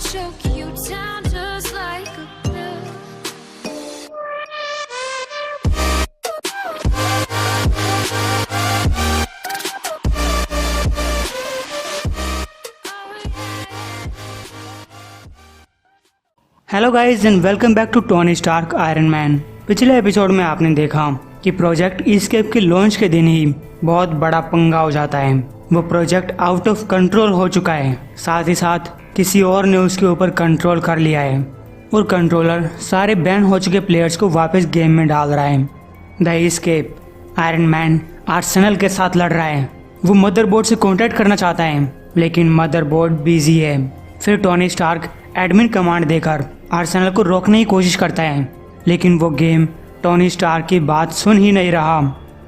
choke you down just like a pill. Hello guys and welcome back to Tony Stark Iron Man. पिछले episode में आपने देखा कि project escape के launch के दिन ही बहुत बड़ा पंगा हो जाता है। वो प्रोजेक्ट आउट ऑफ कंट्रोल हो चुका है, साथ ही साथ किसी और ने उसके ऊपर कंट्रोल कर लिया है और कंट्रोलर सारे बैन हो चुके प्लेयर्स को वापस गेम में डाल रहा है। The escape iron man Arsenal के साथ लड़ रहा है। वो मदरबोर्ड से कॉन्टेक्ट करना चाहता है लेकिन मदरबोर्ड बिजी है। फिर टोनी स्टार्क एडमिन कमांड देकर आर्सेनल को रोकने की कोशिश करता है लेकिन वो गेम टोनी स्टार्क की बात सुन ही नहीं रहा।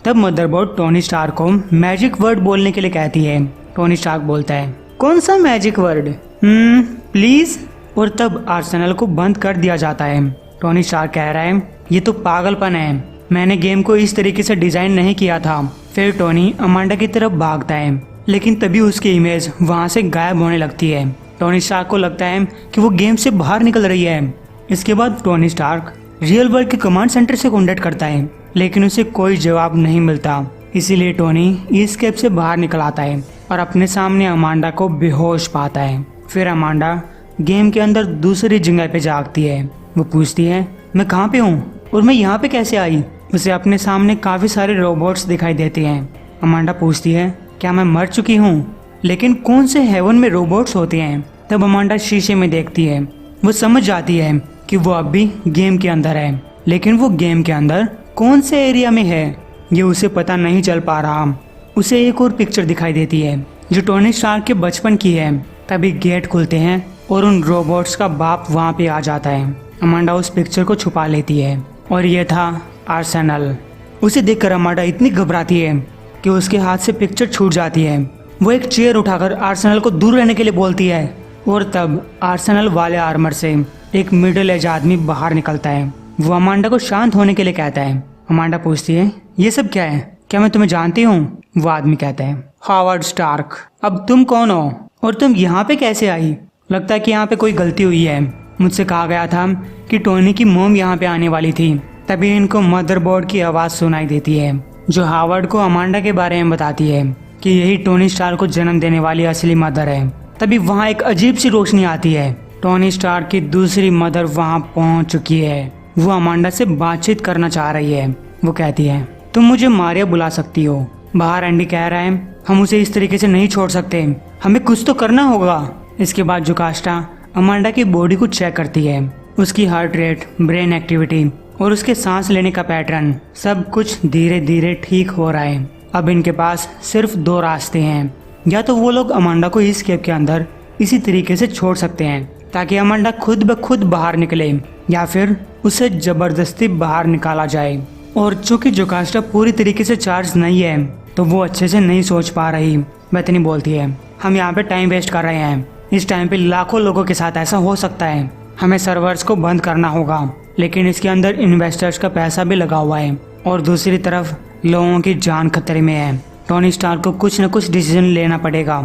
तब मदरबोर्ड टोनी स्टार्क को मैजिक वर्ड बोलने के लिए कहती है। टोनी स्टार्क बोलता है, कौन सा मैजिक वर्ड? प्लीज। और तब आर्सेनल को बंद कर दिया जाता है। टोनी स्टार्क कह रहा है, ये तो पागलपन है, मैंने गेम को इस तरीके से डिजाइन नहीं किया था। फिर टोनी अमांडा की तरफ भागता है लेकिन तभी उसकी इमेज वहाँ से गायब होने लगती है। टोनी स्टार्क को लगता है कि वो गेम से बाहर निकल रही है। इसके बाद टोनी स्टार्क रियल वर्ल्ड के कमांड सेंटर से कॉन्टेक्ट करता है लेकिन उसे कोई जवाब नहीं मिलता। इसीलिए टोनी एस्केप से बाहर निकल आता है और अपने सामने अमांडा को बेहोश पाता है। फिर अमांडा गेम के अंदर दूसरी जगह पे जागती है। वो पूछती है, मैं कहाँ पे हूँ और मैं यहाँ पे कैसे आई? उसे अपने सामने काफी सारे रोबोट्स दिखाई देते हैं। अमांडा पूछती है, क्या मैं मर चुकी हूँ? लेकिन कौन से हेवन में रोबोट्स होते हैं? तब अमांडा शीशे में देखती है। वो समझ जाती है कि वो अब भी गेम के अंदर है लेकिन वो गेम के अंदर कौन से एरिया में है ये उसे पता नहीं चल पा रहा। उसे एक और पिक्चर दिखाई देती है जो टोनी स्टार्क के बचपन की है। तभी गेट खुलते हैं और उन रोबोट्स का बाप वहाँ पे आ जाता है। अमांडा उस पिक्चर को छुपा लेती है और ये था आर्सेनल। उसे देखकर अमांडा इतनी घबराती है कि उसके हाथ से पिक्चर छूट जाती है। वो एक चेयर उठाकर आर्सेनल को दूर रहने के लिए बोलती है और तब आर्सेनल वाले आर्मर से एक मिडिल एज आदमी बाहर निकलता है। वो अमांडा को शांत होने के लिए कहता है। अमांडा पूछती है, ये सब क्या है? क्या मैं तुम्हें जानती हूँ? वो आदमी कहता है, हावर्ड स्टार्क। अब तुम कौन हो और तुम यहाँ पे कैसे आई? लगता है कि यहाँ पे कोई गलती हुई है। मुझसे कहा गया था कि टोनी की मोम यहाँ पे आने वाली थी। तभी इनको मदरबोर्ड की आवाज सुनाई देती है जो हावर्ड को अमांडा के बारे में बताती है कि यही टोनी स्टार्क को जन्म देने वाली असली मदर है। तभी वहाँ एक अजीब सी रोशनी आती है। टोनी स्टार्क की दूसरी मदर वहाँ पहुँच चुकी है। वो अमांडा से बातचीत करना चाह रही है। वो कहती है, तुम मुझे मारिया बुला सकती हो। बाहर एंडी कह रहा है, हम उसे इस तरीके से नहीं छोड़ सकते, हमें कुछ तो करना होगा। इसके बाद जोकास्टा अमांडा की बॉडी को चेक करती है। उसकी हार्ट रेट, ब्रेन एक्टिविटी और उसके सांस लेने का पैटर्न सब कुछ धीरे धीरे ठीक हो रहा है। अब इनके पास सिर्फ दो रास्ते हैं, या तो वो लोग अमांडा को एस्केप के अंदर इसी तरीके से छोड़ सकते हैं ताकि अमांडा खुद ब खुद बाहर निकले, या फिर उसे जबरदस्ती बाहर निकाला जाए। और चूंकि जोकास्टा पूरी तरीके से चार्ज नहीं है तो वो अच्छे से नहीं सोच पा रही। बेथनी बोलती है, हम यहाँ पे टाइम वेस्ट कर रहे हैं, इस टाइम पे लाखों लोगों के साथ ऐसा हो सकता है, हमें सर्वर्स को बंद करना होगा। लेकिन इसके अंदर इन्वेस्टर्स का पैसा भी लगा हुआ है और दूसरी तरफ लोगों की जान खतरे में है। टोनी स्टार्क को कुछ न कुछ डिसीजन लेना पड़ेगा।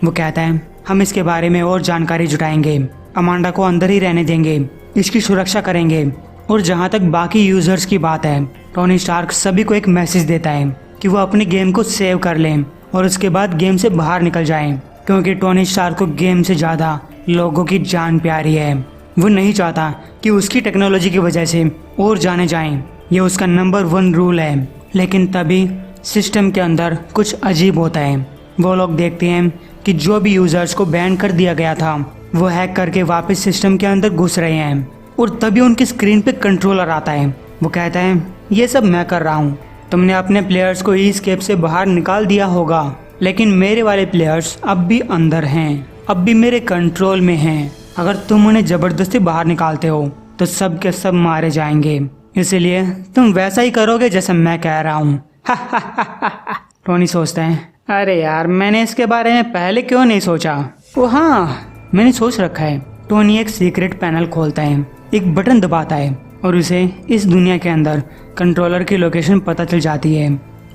वो कहता है, हम इसके बारे में और जानकारी जुटाएंगे, अमांडा को अंदर ही रहने देंगे, इसकी सुरक्षा करेंगे। और जहाँ तक बाकी यूजर्स की बात है, टोनी स्टार्क सभी को एक मैसेज देता है कि वो अपने गेम को सेव कर लें और उसके बाद गेम से बाहर निकल जाएं, क्योंकि टोनी स्टार्क को गेम से ज़्यादा लोगों की जान प्यारी है। वो नहीं चाहता कि उसकी टेक्नोलॉजी की वजह से और जाने जाएं, ये उसका नंबर 1 रूल है। लेकिन तभी सिस्टम के अंदर कुछ अजीब होता है। वो लोग देखते हैं कि जो भी यूजर्स को बैन कर दिया गया था वो हैक करके वापस सिस्टम के अंदर घुस रहे हैं और तभी उनकी स्क्रीन पे कंट्रोलर आता है। वो कहता है, ये सब मैं कर रहा हूँ, तुमने अपने प्लेयर्स को एस्केप से बाहर निकाल दिया होगा लेकिन मेरे वाले प्लेयर्स अब भी अंदर हैं, अब भी मेरे कंट्रोल में हैं। अगर तुम उन्हें जबरदस्ती बाहर निकालते हो तो सब के सब मारे जाएंगे, इसलिए तुम वैसा ही करोगे जैसा मैं कह रहा हूँ। टोनी सोचता है, अरे यार मैंने इसके बारे में पहले क्यों नहीं सोचा। ओ हाँ, मैंने सोच रखा है। टोनी एक सीक्रेट पैनल खोलता है, एक बटन दबाता है और उसे इस दुनिया के अंदर कंट्रोलर की लोकेशन पता चल जाती है।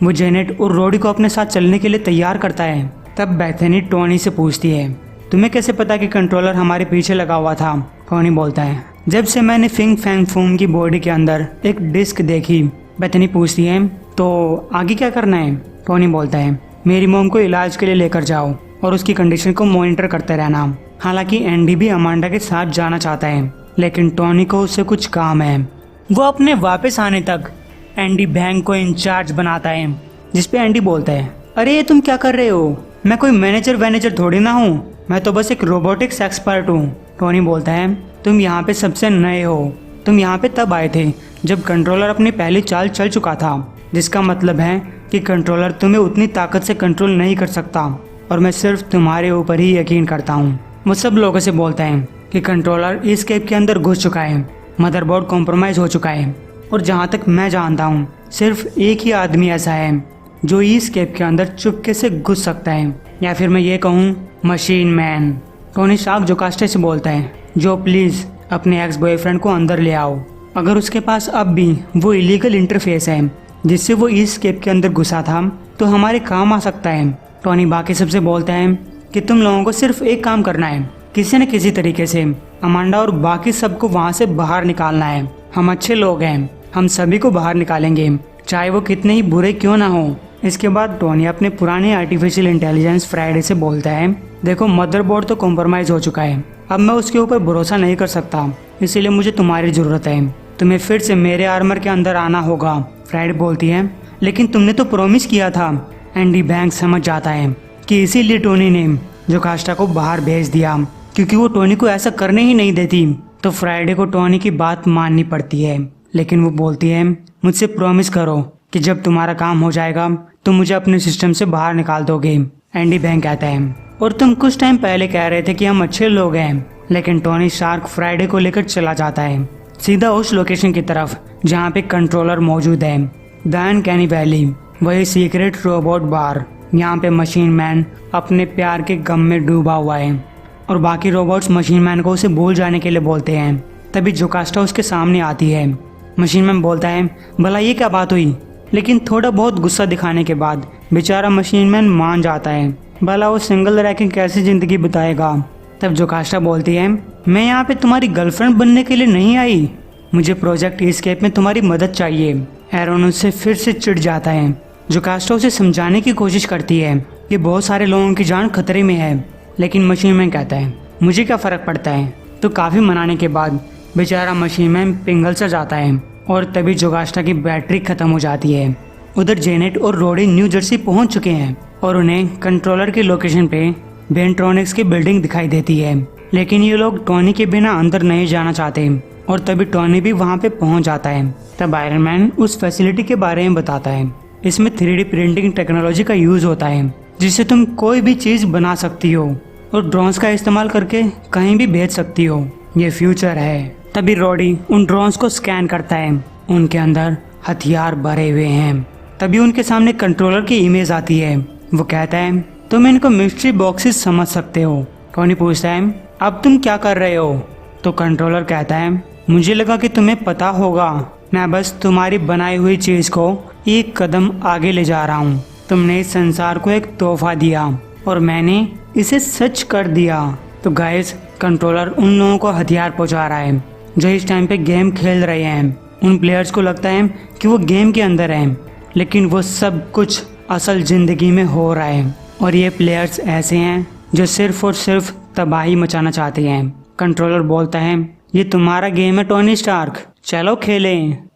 वो जेनेट और रोडी को अपने साथ चलने के लिए तैयार करता है। तब बेथनी टोनी से पूछती है, तुम्हें कैसे पता कि कंट्रोलर हमारे पीछे लगा हुआ था? टोनी बोलता है, जब से मैंने फिंग फैंग फूम की बॉडी के अंदर एक डिस्क देखी। बेथनी पूछती है, तो आगे क्या करना है? टोनी बोलता है, मेरी मॉम को इलाज के लिए लेकर जाओ और उसकी कंडीशन को मॉनिटर करते रहना। हालांकि एंडी भी अमांडा के साथ जाना चाहता है, लेकिन टोनी को उससे कुछ काम है। वो अपने वापस आने तक एंडी बैंक को इंचार्ज बनाता है, जिसपे एंडी बोलता है, अरे ये तुम क्या कर रहे हो? मैं कोई मैनेजर थोड़ी ना हूँ, मैं तो बस एक रोबोटिक्स एक्सपर्ट हूँ। टोनी बोलता है, तुम यहाँ पे सबसे नए हो, तुम यहाँ पे तब आए थे जब कंट्रोलर अपनी पहली चाल चल चुका था, जिसका मतलब है कि कंट्रोलर तुम्हें उतनी ताकत से कंट्रोल नहीं कर सकता और मैं सिर्फ तुम्हारे ऊपर ही यकीन करता हूँ। वो सब लोगों से बोलता है कि कंट्रोलर इस केप के अंदर घुस चुका है, मदरबोर्ड कॉम्प्रोमाइज हो चुका है और जहाँ तक मैं जानता हूँ सिर्फ एक ही आदमी ऐसा है जो इस केप के अंदर चुपके से घुस सकता है, या फिर मैं ये कहूँ machine man. Tony Stark Jocasta से बोलता है, जो प्लीज़ अपने एक्स बॉयफ्रेंड को अंदर ले आओ। अगर उसके पास अब भी वो इलीगल इंटरफेस है जिससे वो इस केप के अंदर घुसा था तो हमारे काम आ सकता है। टोनी बाकी सबसे बोलता है कि तुम लोगों को सिर्फ एक काम करना है, किसी न किसी तरीके से अमांडा और बाकी सबको वहाँ से बाहर निकालना है। हम अच्छे लोग हैं, हम सभी को बाहर निकालेंगे, चाहे वो कितने ही बुरे क्यों ना हो। इसके बाद टोनी अपने पुराने आर्टिफिशियल इंटेलिजेंस फ्राइडे से बोलता है, देखो मदरबोर्ड तो कॉम्प्रोमाइज हो चुका है, अब मैं उसके ऊपर भरोसा नहीं कर सकता, इसीलिए मुझे तुम्हारी ज़रूरत है, तुम्हें फिर से मेरे आर्मर के अंदर आना होगा। फ्राइडे बोलती है, लेकिन तुमने तो प्रॉमिस किया था। एंडी बैंक समझ जाता है कि इसीलिए टोनी ने जोकास्टा को बाहर भेज दिया, क्योंकि वो टोनी को ऐसा करने ही नहीं देती। तो फ्राइडे को टोनी की बात माननी पड़ती है, लेकिन वो बोलती है, मुझसे प्रॉमिस करो कि जब तुम्हारा काम हो जाएगा तो मुझे अपने सिस्टम से बाहर निकाल दोगे। एंडी बैंक कहता है, और तुम कुछ टाइम पहले कह रहे थे कि हम अच्छे लोग हैं। लेकिन टोनी स्टार्क फ्राइडे को लेकर चला जाता है सीधा उस लोकेशन की तरफ जहाँ पे कंट्रोलर मौजूद है, द अनकैनी वैली, वही सीक्रेट रोबोट बार। यहाँ पे मशीन मैन अपने प्यार के गम में डूबा हुआ है और बाकी रोबोट्स मशीन मैन को उसे भूल जाने के लिए बोलते हैं। तभी जोकास्टा उसके सामने आती है। मशीन मैन बोलता है, भला ये क्या बात हुई? लेकिन थोड़ा बहुत गुस्सा दिखाने के बाद बेचारा मशीन मैन मान जाता है, भला वो सिंगल रह के कैसी ज़िंदगी बिताएगा। तब जोकास्टा बोलती है, मैं यहाँ पे तुम्हारी गर्लफ्रेंड बनने के लिए नहीं आई, मुझे प्रोजेक्ट एस्केप में तुम्हारी मदद चाहिए। एरोन उससे फिर से चिढ़ जाता है। जोकास्टा उसे समझाने की कोशिश करती है कि बहुत सारे लोगों की जान खतरे में है, लेकिन मशीन मैन कहता है, मुझे क्या फ़र्क पड़ता है। तो काफ़ी मनाने के बाद बेचारा मशीन मैन पिघल सा जाता है और तभी जोकास्टा की बैटरी ख़त्म हो जाती है। उधर जेनेट और रोडी न्यू जर्सी पहुंच चुके हैं और उन्हें कंट्रोलर की लोकेशन पे बेंट्रॉनिक्स की बिल्डिंग दिखाई देती है, लेकिन ये लोग टोनी के बिना अंदर नहीं जाना चाहते और तभी टोनी भी वहाँ पे पहुँच जाता है। तब आयरन मैन उस फैसिलिटी के बारे में बताता है। इसमें 3D प्रिंटिंग टेक्नोलॉजी का यूज़ होता है, जिससे तुम कोई भी चीज़ बना सकती हो और ड्रोन्स का इस्तेमाल करके कहीं भी भेज सकती हो। ये फ्यूचर है। तभी रोडी उन ड्रोन्स को स्कैन करता है, उनके अंदर हथियार भरे हुए हैं। तभी उनके सामने कंट्रोलर की इमेज आती है। वो कहता है, तुम इनको मिस्ट्री बॉक्सेस समझ सकते हो। टोनी पूछता है, अब तुम क्या कर रहे हो? तो कंट्रोलर कहता है, मुझे लगा कि तुम्हें पता होगा, मैं बस तुम्हारी बनाई हुई चीज़ को एक कदम आगे ले जा रहा हूँ। तुमने इस संसार को एक तोहफा दिया और मैंने इसे सच कर दिया। तो गाइस, कंट्रोलर उन लोगों को हथियार पहुँचा रहा है जो इस टाइम पे गेम खेल रहे हैं। उन प्लेयर्स को लगता है कि वो गेम के अंदर हैं, लेकिन वो सब कुछ असल ज़िंदगी में हो रहा है और ये प्लेयर्स ऐसे हैं जो सिर्फ और सिर्फ तबाही मचाना चाहते हैं। कंट्रोलर बोलता है, ये तुम्हारा गेम है टोनी स्टार्क, चलो खेलें।